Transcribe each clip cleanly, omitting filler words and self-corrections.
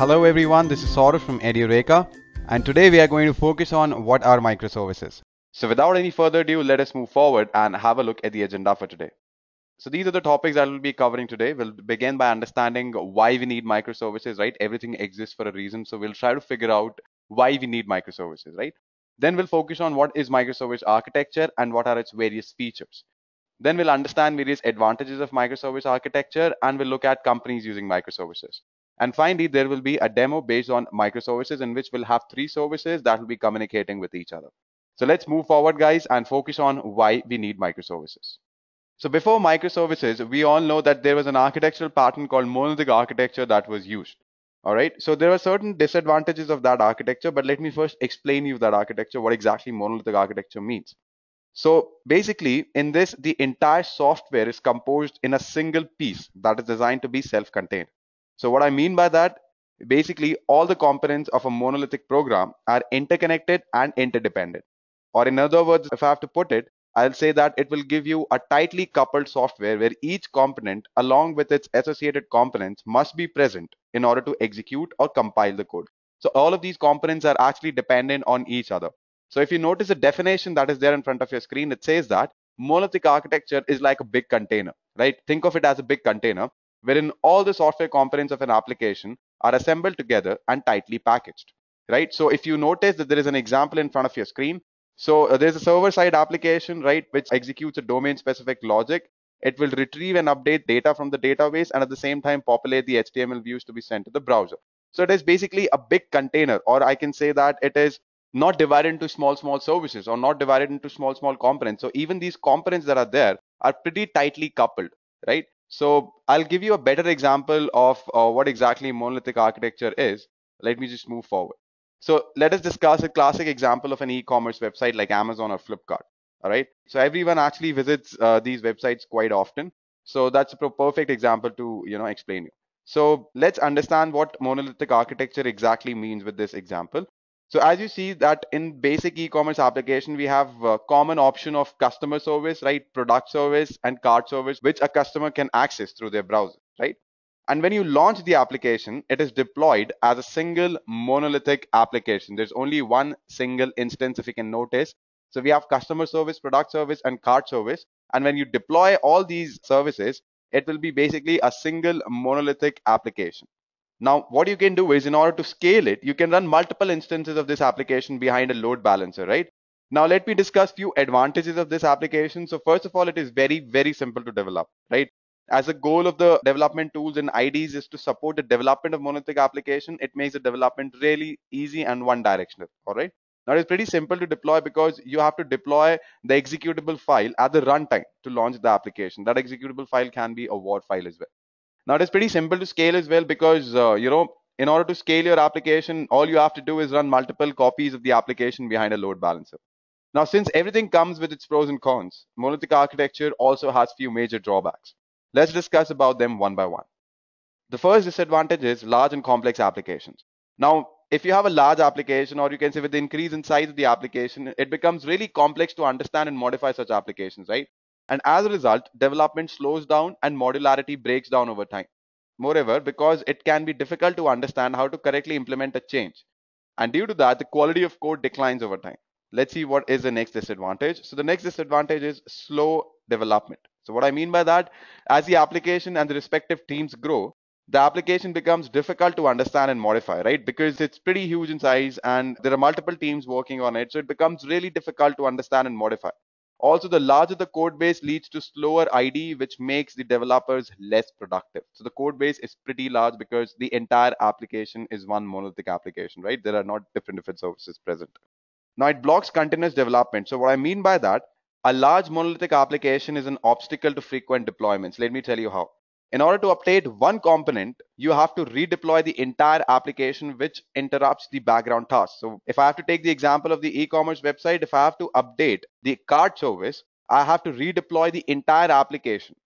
Hello everyone, this is Saurav from Edureka, and today we are going to focus on what are microservices. So without any further ado, let us move forward and have a look at the agenda for today. So these are the topics that we'll be covering today. We'll begin by understanding why we need microservices, right? Everything exists for a reason, so we'll try to figure out why we need microservices, right? Then we'll focus on what is microservice architecture and what are its various features. Then we'll understand various advantages of microservice architecture and we'll look at companies using microservices. And finally, there will be a demo based on microservices in which we'll have three services that will be communicating with each other. So let's move forward, guys, and focus on why we need microservices. So before microservices, we all know that there was an architectural pattern called monolithic architecture that was used. All right. So there are certain disadvantages of that architecture, but let me first explain you that architecture, what exactly monolithic architecture means. So basically, in this, the entire software is composed in a single piece that is designed to be self-contained. So what I mean by that, basically all the components of a monolithic program are interconnected and interdependent. Or in other words, if I have to put it, I'll say that it will give you a tightly coupled software where each component along with its associated components must be present in order to execute or compile the code. So all of these components are actually dependent on each other. So if you notice the definition that is there in front of your screen, it says that monolithic architecture is like a big container, right? Think of it as a big container wherein all the software components of an application are assembled together and tightly packaged, right? So if you notice that there is an example in front of your screen, so there's a server-side application, right, which executes a domain-specific logic. It will retrieve and update data from the database and at the same time populate the HTML views to be sent to the browser. So it is basically a big container, or I can say that it is not divided into small services or not divided into small components. So even these components that are there are pretty tightly coupled, right? So I'll give you a better example of what exactly monolithic architecture is. Let me just move forward. So let us discuss a classic example of an e-commerce website like Amazon or Flipkart. All right. So everyone actually visits these websites quite often. So that's a perfect example to explain you. So let's understand what monolithic architecture exactly means with this example. So as you see that in basic e-commerce application, we have a common option of customer service, right? Product service and cart service, which a customer can access through their browser, right? And when you launch the application, it is deployed as a single monolithic application. There's only one single instance, if you can notice. So we have customer service, product service, and cart service. And when you deploy all these services, it will be basically a single monolithic application. Now, what you can do is in order to scale it, you can run multiple instances of this application behind a load balancer, right? Now, let me discuss few advantages of this application. So first of all, it is very simple to develop, right? As a goal of the development tools and IDs is to support the development of monolithic application, it makes the development really easy and one directional, all right? Now, it's pretty simple to deploy because you have to deploy the executable file at the runtime to launch the application. That executable file can be a WAR file as well. Now it is pretty simple to scale as well because in order to scale your application, all you have to do is run multiple copies of the application behind a load balancer. Now, since everything comes with its pros and cons, monolithic architecture also has few major drawbacks. Let's discuss about them one by one. The first disadvantage is large and complex applications. Now, if you have a large application, or you can say with the increase in size of the application, it becomes really complex to understand and modify such applications, right? And as a result, development slows down and modularity breaks down over time. Moreover, because it can be difficult to understand how to correctly implement a change. And due to that, the quality of code declines over time. Let's see what is the next disadvantage. So the next disadvantage is slow development. So what I mean by that, as the application and the respective teams grow, the application becomes difficult to understand and modify, right? Because it's pretty huge in size and there are multiple teams working on it. So it becomes really difficult to understand and modify. Also, the larger the code base leads to slower ID, which makes the developers less productive. So the code base is pretty large because the entire application is one monolithic application, right? There are not different services present. Now it blocks continuous development. So what I mean by that, a large monolithic application is an obstacle to frequent deployments. Let me tell you how. In order to update one component, you have to redeploy the entire application, which interrupts the background task. So if I have to take the example of the e-commerce website, if I have to update the cart service, I have to redeploy the entire application,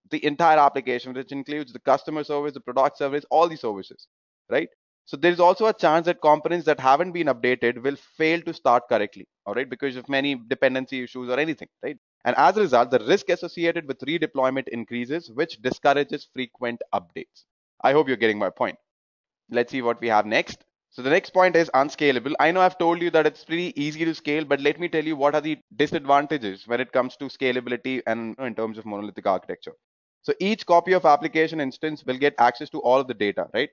which includes the customer service, the product service, all the services, right? So there is also a chance that components that haven't been updated will fail to start correctly, all right, because of many dependency issues or anything, right? And as a result, the risk associated with redeployment increases, which discourages frequent updates. I hope you're getting my point. Let's see what we have next. So the next point is unscalable. I know I've told you that it's pretty easy to scale, but let me tell you what are the disadvantages when it comes to scalability and in terms of monolithic architecture. So each copy of application instance will get access to all of the data, right?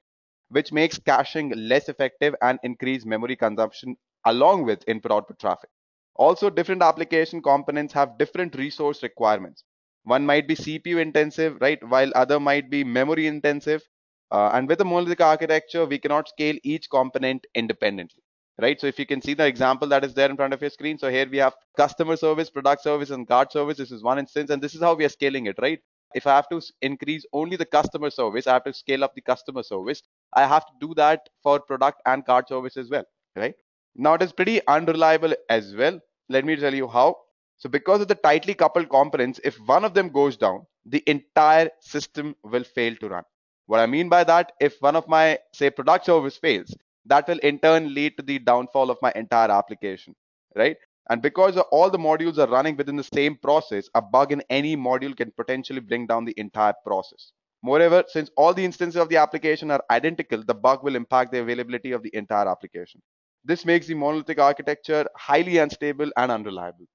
Which makes caching less effective and increase memory consumption along with input output traffic. Also, different application components have different resource requirements. One might be CPU intensive, right? While other might be memory intensive. And with a monolithic architecture, we cannot scale each component independently, right? So if you can see the example that is there in front of your screen. So here we have customer service, product service, and card service. This is one instance, and this is how we are scaling it, right? If I have to increase only the customer service, I have to scale up the customer service. I have to do that for product and card service as well, right? Now it is pretty unreliable as well. Let me tell you how. So because of the tightly coupled components, if one of them goes down, the entire system will fail to run. What I mean by that, if one of my, say, product service fails, that will in turn lead to the downfall of my entire application, right? And because all the modules are running within the same process, a bug in any module can potentially bring down the entire process. Moreover, since all the instances of the application are identical, the bug will impact the availability of the entire application. This makes the monolithic architecture highly unstable and unreliable.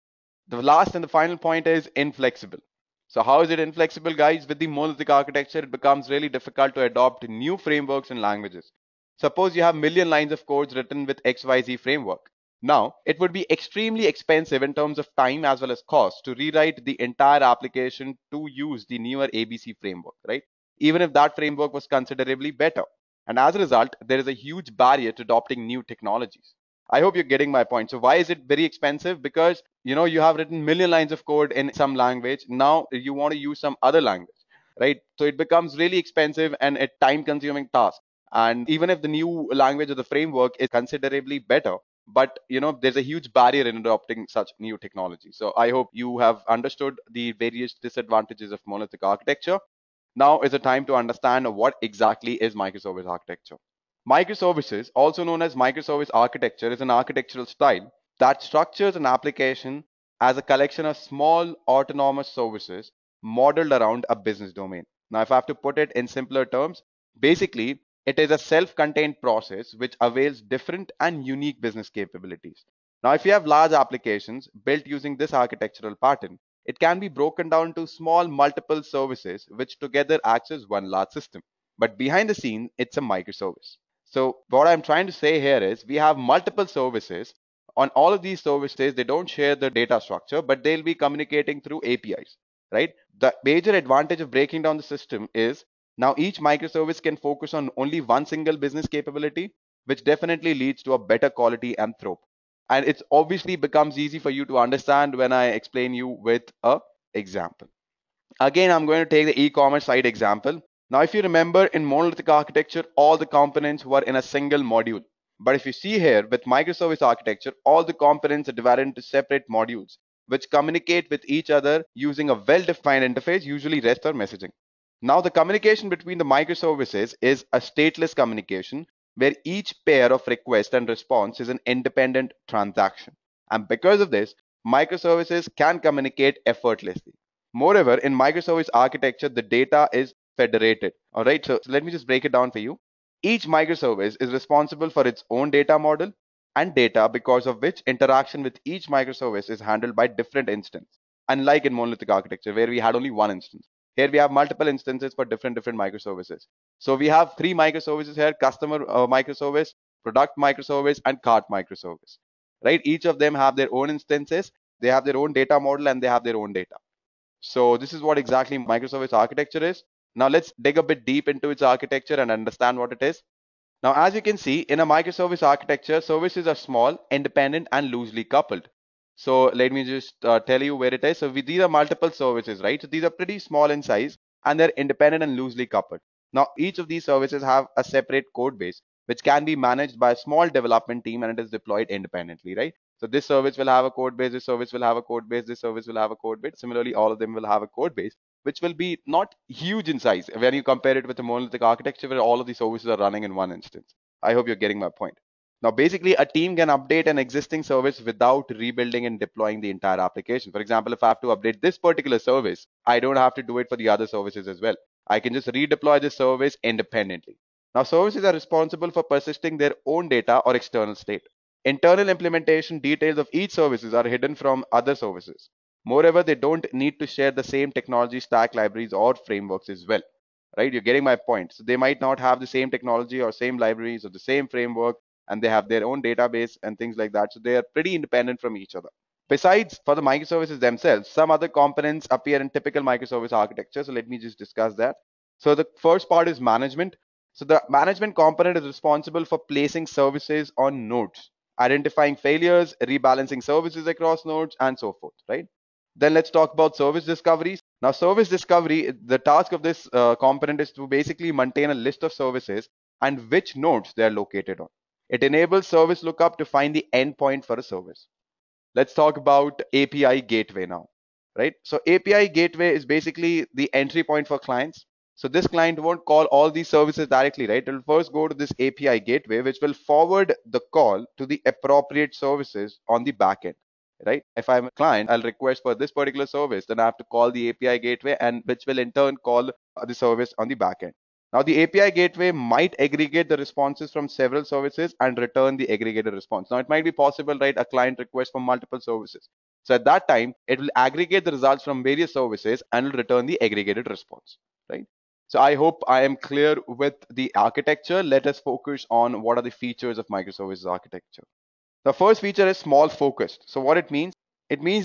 The last and the final point is inflexible. So how is it inflexible, guys? With the monolithic architecture, it becomes really difficult to adopt new frameworks and languages. Suppose you have million lines of codes written with XYZ framework. Now, it would be extremely expensive in terms of time as well as cost to rewrite the entire application to use the newer ABC framework, right? Even if that framework was considerably better. And as a result, there is a huge barrier to adopting new technologies. I hope you're getting my point. So why is it very expensive? Because you have written million lines of code in some language. Now you want to use some other language, right? So it becomes really expensive and a time consuming task. And even if the new language or the framework is considerably better, but there's a huge barrier in adopting such new technology. So I hope you have understood the various disadvantages of monolithic architecture. Now is the time to understand what exactly is microservice architecture. Microservices, also known as microservice architecture, is an architectural style that structures an application as a collection of small autonomous services modeled around a business domain. Now, if I have to put it in simpler terms, basically, it is a self-contained process which avails different and unique business capabilities. Now, if you have large applications built using this architectural pattern, it can be broken down to small multiple services which together acts as one large system. But behind the scene, it's a microservice. So what I'm trying to say here is we have multiple services. On all of these services, they don't share the data structure, but they'll be communicating through APIs, right? The major advantage of breaking down the system is now each microservice can focus on only one single business capability, which definitely leads to a better quality and throughput. And it's obviously becomes easy for you to understand when I explain you with a example. Again, I'm going to take the e-commerce site example. Now, if you remember in monolithic architecture, all the components were in a single module. But if you see here with microservice architecture, all the components are divided into separate modules, which communicate with each other using a well-defined interface, usually REST or messaging. Now, the communication between the microservices is a stateless communication where each pair of request and response is an independent transaction. And because of this, microservices can communicate effortlessly. Moreover, in microservice architecture, the data is federated. All right, so let me just break it down for you. Each microservice is responsible for its own data model and data because of which interaction with each microservice is handled by different instance. Unlike in monolithic architecture, where we had only one instance. Here we have multiple instances for different microservices. So we have three microservices here: customer microservice, product microservice, and cart microservice. Right? Each of them have their own instances. They have their own data model and they have their own data. So this is what exactly microservice architecture is. Now let's dig a bit deep into its architecture and understand what it is. Now, as you can see, in a microservice architecture, services are small, independent, and loosely coupled. So let me just tell you where it is. So these are multiple services, right? So these are pretty small in size and they're independent and loosely coupled. Now, each of these services have a separate code base, which can be managed by a small development team and it is deployed independently, right? So this service will have a code base, this service will have a code base, this service will have a code base. Similarly, all of them will have a code base, which will be not huge in size when you compare it with a monolithic architecture where all of these services are running in one instance. I hope you're getting my point. Now, basically, a team can update an existing service without rebuilding and deploying the entire application. For example, if I have to update this particular service, I don't have to do it for the other services as well. I can just redeploy this service independently. Now, services are responsible for persisting their own data or external state. Internal implementation details of each services are hidden from other services. Moreover, they don't need to share the same technology stack, libraries, or frameworks as well. Right? You're getting my point. So they might not have the same technology or same libraries or the same framework, and they have their own database and things like that. So they are pretty independent from each other. Besides, for the microservices themselves, some other components appear in typical microservice architecture. So let me just discuss that. So the first part is management. So the management component is responsible for placing services on nodes, identifying failures, rebalancing services across nodes, and so forth, right? Then let's talk about service discovery. Now, service discovery, the task of this component is to basically maintain a list of services and which nodes they are located on. It enables service lookup to find the endpoint for a service. Let's talk about API gateway now, right? So API gateway is basically the entry point for clients. So this client won't call all these services directly, right? It will first go to this API gateway, which will forward the call to the appropriate services on the backend, right? If I'm a client, I'll request for this particular service, then I have to call the API gateway, and which will in turn call the service on the backend. Now, the API gateway might aggregate the responses from several services and return the aggregated response. Now, it might be possible, right? A client request from multiple services. So at that time, it will aggregate the results from various services and will return the aggregated response, right? So I hope I am clear with the architecture. Let us focus on what are the features of microservices architecture. The first feature is small focused. So what it means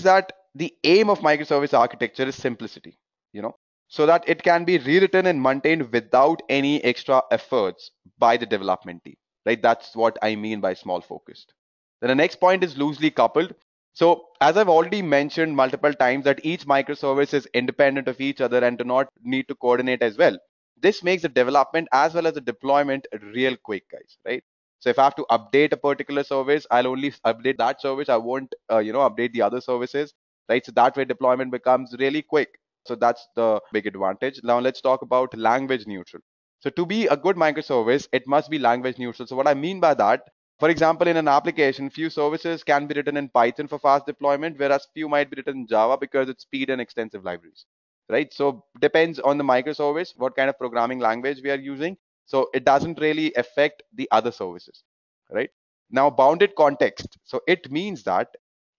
that the aim of microservice architecture is simplicity, you know, so that it can be rewritten and maintained without any extra efforts by the development team, right? That's what I mean by small focused. Then the next point is loosely coupled. So as I've already mentioned multiple times that each microservice is independent of each other and do not need to coordinate as well. This makes the development as well as the deployment real quick, guys, right? So if I have to update a particular service, I'll only update that service. I won't, update the other services, right? So that way deployment becomes really quick. So that's the big advantage. Now let's talk about language neutral. So to be a good microservice, it must be language neutral. So what I mean by that, for example, in an application, few services can be written in Python for fast deployment, whereas few might be written in Java because it's speed and extensive libraries, right? So depends on the microservice, what kind of programming language we are using. So it doesn't really affect the other services, right? Now, bounded context. So it means that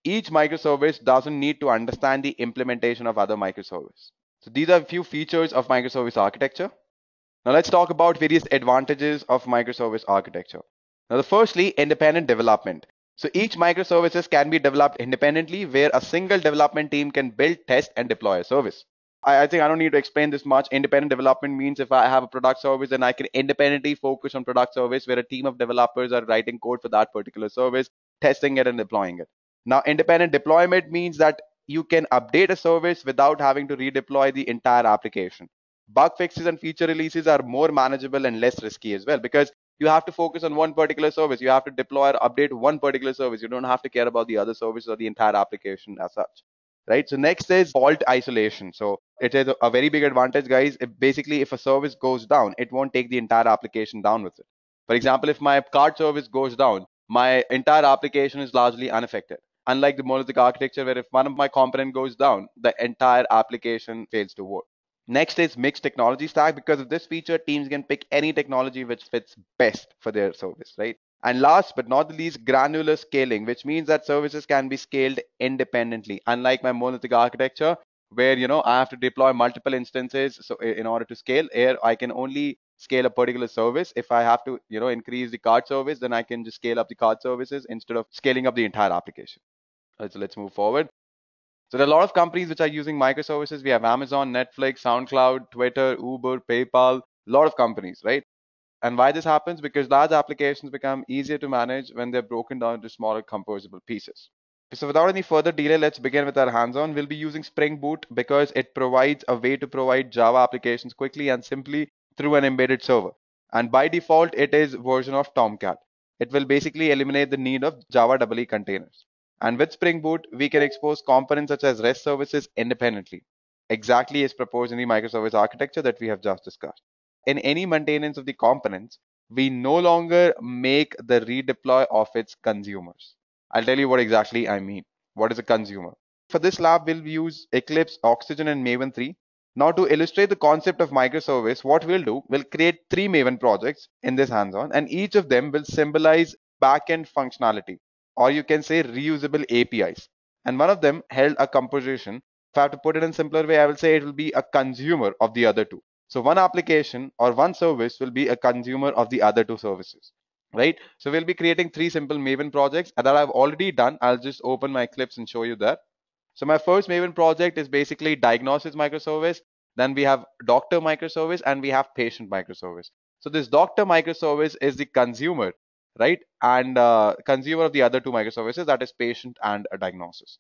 each microservice doesn't need to understand the implementation of other microservices. So these are a few features of microservice architecture. Now let's talk about various advantages of microservice architecture. Now, the firstly, independent development. So each microservices can be developed independently where a single development team can build, test, and deploy a service. I think I don't need to explain this much. Independent development means if I have a product service, then I can independently focus on product service where a team of developers are writing code for that particular service, testing it and deploying it. Now, independent deployment means that you can update a service without having to redeploy the entire application. Bug fixes and feature releases are more manageable and less risky as well because you have to focus on one particular service. You have to deploy or update one particular service. You don't have to care about the other services or the entire application as such, right? So next is fault isolation. So it is a very big advantage, guys. Basically, if a service goes down, it won't take the entire application down with it. For example, if my card service goes down, my entire application is largely unaffected. Unlike the monolithic architecture, where if one of my component goes down, the entire application fails to work. Next is mixed technology stack. Because of this feature, teams can pick any technology which fits best for their service, right? And last but not the least, granular scaling, which means that services can be scaled independently. Unlike my monolithic architecture, where I have to deploy multiple instances. So in order to scale, here I can only scale a particular service. If I have to, increase the card service, then I can just scale up the card services instead of scaling up the entire application. So let's move forward. So there are a lot of companies which are using microservices. We have Amazon, Netflix, SoundCloud, Twitter, Uber, PayPal, a lot of companies, right? And why this happens? Because large applications become easier to manage when they're broken down into smaller composable pieces. So without any further delay, let's begin with our hands-on. We'll be using Spring Boot because it provides a way to provide Java applications quickly and simply through an embedded server. And by default, it is version of Tomcat. It will basically eliminate the need of Java EE containers. And with Spring Boot, we can expose components such as REST services independently, exactly as proposed in the microservice architecture that we have just discussed. In any maintenance of the components, we no longer make the redeploy of its consumers. I'll tell you what exactly I mean. What is a consumer? For this lab, we'll use Eclipse, Oxygen, and Maven 3. Now, to illustrate the concept of microservice, what we'll do, we'll create 3 Maven projects in this hands-on, and each of them will symbolize backend functionality, or you can say reusable APIs. And one of them held a composition. If I have to put it in simpler way, I will say it will be a consumer of the other two. So one application or one service will be a consumer of the other two services, right? So we'll be creating 3 simple Maven projects that I've already done. I'll just open my clips and show you that. So my first Maven project is basically diagnosis microservice. Then we have doctor microservice and we have patient microservice. So this doctor microservice is the consumer, right? And consumer of the other two microservices, that is patient and a diagnosis.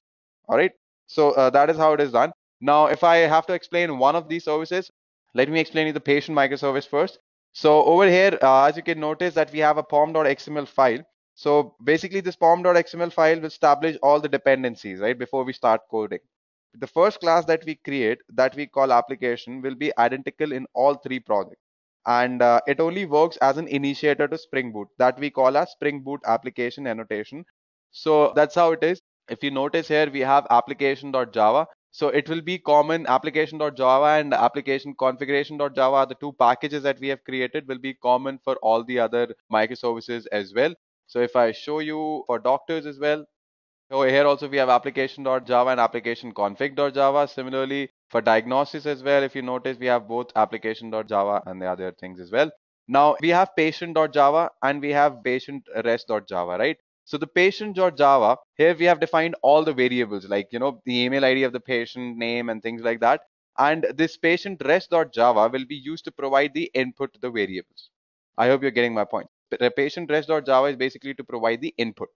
All right. So that is how it is done. Now, if I have to explain one of these services, let me explain you the patient microservice first. So over here, as you can notice that we have a pom.xml file. So basically this pom.xml file will establish all the dependencies, right, before we start coding. The first class that we create that we call application will be identical in all 3 projects. And it only works as an initiator to Spring Boot that we call as Spring Boot application annotation. So that's how it is. If you notice here, we have application.java. So it will be common. Application.java and application configuration.java, the 2 packages that we have created, will be common for all the other microservices as well. So if I show you for doctors as well, so here also we have application.java and application config.java. Similarly, for diagnosis as well, if you notice, we have both application.java and the other things as well. Now we have patient.java and we have patient rest.java, right? So the patient.java, here we have defined all the variables like, the email ID of the patient, name and things like that. And this patient rest.java will be used to provide the input to the variables. I hope you're getting my point. The patient rest.java is basically to provide the input.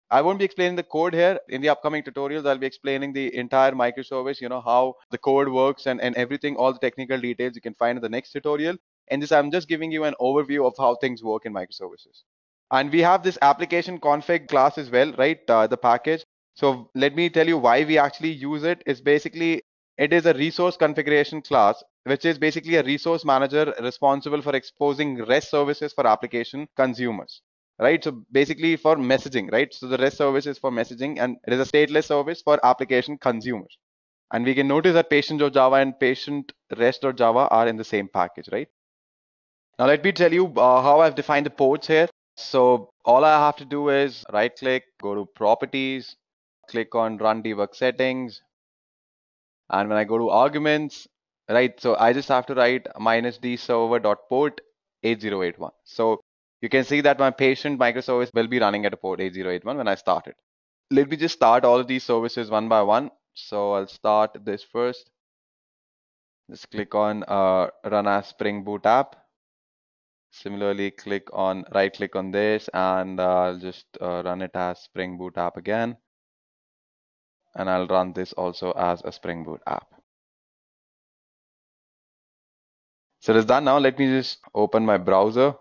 I won't be explaining the code here. In the upcoming tutorials, I'll be explaining the entire microservice, how the code works and everything, all the technical details you can find in the next tutorial. And this, I'm just giving you an overview of how things work in microservices. And we have this application config class as well, right? The package. So let me tell you why we actually use it. Is basically, it is a resource configuration class, which is basically a resource manager responsible for exposing REST services for application consumers, right? So basically for messaging, right? So the REST service is for messaging and it is a stateless service for application consumers. And we can notice that patient.java and patient rest.java are in the same package, right? Now let me tell you how I've defined the ports here. So all I have to do is right click, go to properties, click on run debug settings. And when I go to arguments, right, so I just have to write -d server.port 8081. So you can see that my patient microservice will be running at a port 8081 when I start it. Let me just start all of these services one by one. So I'll start this first. Just click on run as Spring Boot app. Similarly, right click on this and I'll just run it as Spring Boot app again. And I'll run this also as a Spring Boot app. So it's done now. Let me just open my browser.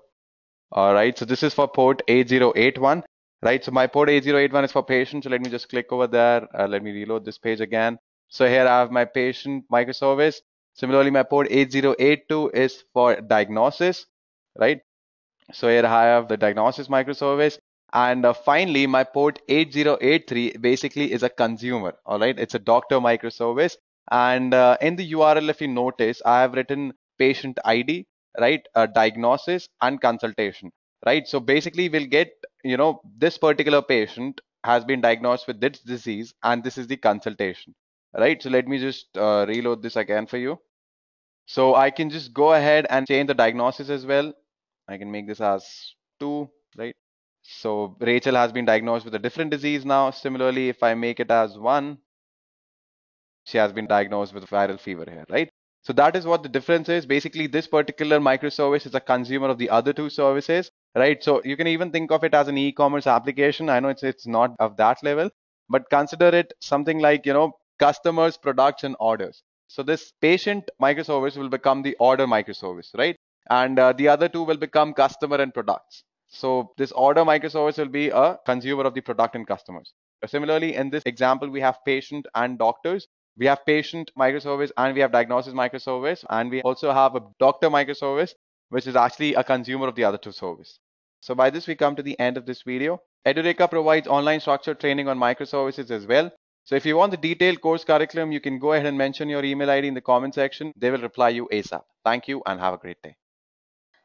All right, so this is for port 8081, right? So my port 8081 is for patient. So let me just click over there. Let me reload this page again. So here I have my patient microservice. Similarly, my port 8082 is for diagnosis, right? So here I have the diagnosis microservice. And finally, my port 8083 basically is a consumer, all right? It's a doctor microservice. And in the URL, if you notice, I have written patient ID, right? Diagnosis and consultation, right? So basically we'll get, this particular patient has been diagnosed with this disease and this is the consultation, right? So let me just reload this again for you. So I can just go ahead and change the diagnosis as well. I can make this as 2, right? So Rachel has been diagnosed with a different disease now. Similarly, if I make it as 1, she has been diagnosed with viral fever here, right? So that is what the difference is. Basically, this particular microservice is a consumer of the other 2 services, right? So you can even think of it as an e-commerce application. I know it's not of that level, but consider it something like, customers, products, and orders. So this patient microservice will become the order microservice, right? And the other 2 will become customer and products. So this order microservice will be a consumer of the product and customers. Similarly, in this example, we have patient and doctors. We have patient microservice and we have diagnosis microservice. And we also have a doctor microservice, which is actually a consumer of the other 2 services. So by this, we come to the end of this video. Edureka provides online structured training on microservices as well. So if you want the detailed course curriculum, you can go ahead and mention your email ID in the comment section. They will reply you ASAP. Thank you and have a great day.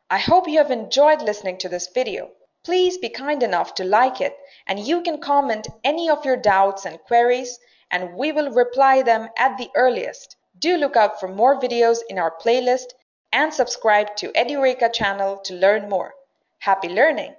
I hope you have enjoyed listening to this video. Please be kind enough to like it, and you can comment any of your doubts and queries, and we will reply them at the earliest. Do look out for more videos in our playlist and subscribe to Edureka channel to learn more. Happy learning!